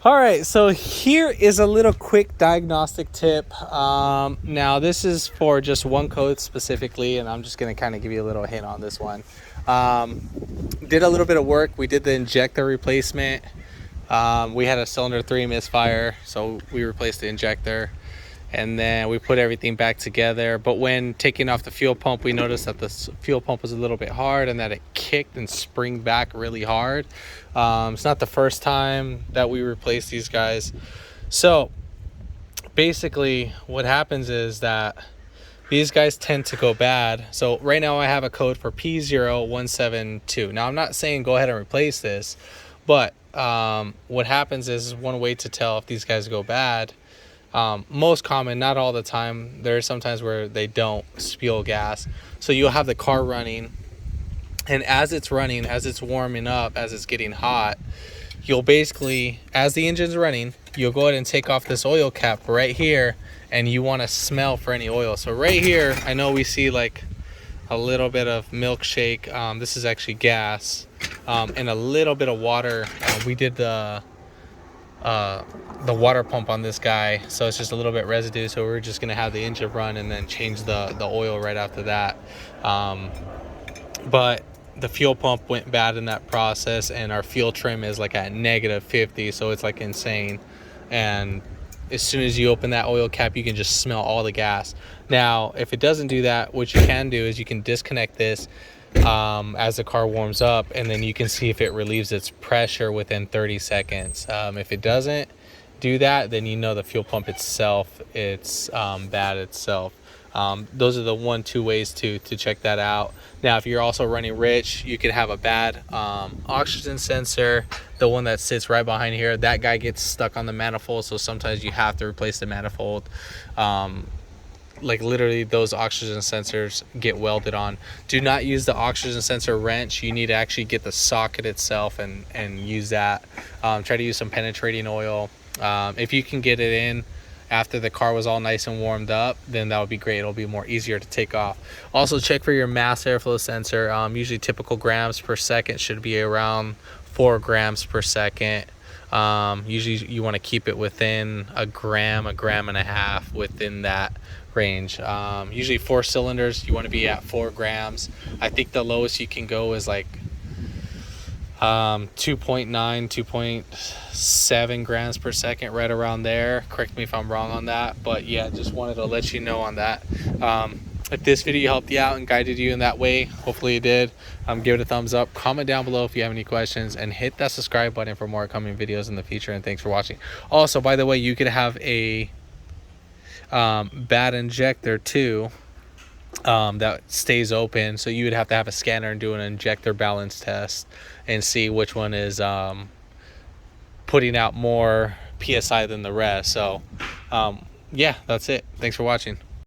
All right, so here is a little quick diagnostic tip. Now this is for just one code specifically, and I'm just gonna kind of give you a little hint on this one. Did a little bit of work. We did the injector replacement. We had a cylinder 3 misfire, so we replaced the injector, and then we put everything back together. But when taking off the fuel pump, we noticed that the fuel pump was a little bit hard and that it kicked and springed back really hard. It's not the first time that we replaced these guys. So basically what happens is that these guys tend to go bad. So right now I have a code for p0172. Now I'm not saying go ahead and replace this, but what happens is one way to tell if these guys go bad, most common, not all the time, there are some times where they don't spill gas. So you'll have the car running, and as it's running, as it's warming up, as it's getting hot, you'll basically, as the engine's running, you'll go ahead and take off this oil cap right here, and you want to smell for any oil. So right here, I know we see like a little bit of milkshake. This is actually gas, and a little bit of water. We did the water pump on this guy, so it's just a little bit residue, so we're just gonna have the engine run and then change the oil right after that. But the fuel pump went bad in that process, and our fuel trim is like at -50, so it's like insane. And as soon as you open that oil cap, you can just smell all the gas. Now if it doesn't do that, what you can do is you can disconnect this as the car warms up, and then you can see if it relieves its pressure within 30 seconds. If it doesn't do that, then you know the fuel pump itself, it's bad itself. Those are the 1-2 ways to check that out. Now if you're also running rich, you could have a bad oxygen sensor, the one that sits right behind here. That guy gets stuck on the manifold, so sometimes you have to replace the manifold. Like literally those oxygen sensors get welded on. Do not use the oxygen sensor wrench. You need to actually get the socket itself and use that. Try to use some penetrating oil. If you can get it in after the car was all nice and warmed up, then that would be great. It'll be more easier to take off. Also check for your mass airflow sensor. Usually typical grams per second should be around 4 grams per second. Usually you want to keep it within a gram and a half, within that range. Usually 4 cylinders, you want to be at 4 grams. I think the lowest you can go is like 2.9, 2.7 grams per second, right around there. Correct me if I'm wrong on that, but yeah, just wanted to let you know on that. If this video helped you out and guided you in that way, hopefully it did, give it a thumbs up, comment down below if you have any questions, and hit that subscribe button for more coming videos in the future. And thanks for watching. Also, by the way, you could have a bad injector too, that stays open, so you would have to have a scanner and do an injector balance test and see which one is putting out more PSI than the rest. So yeah, that's it. Thanks for watching.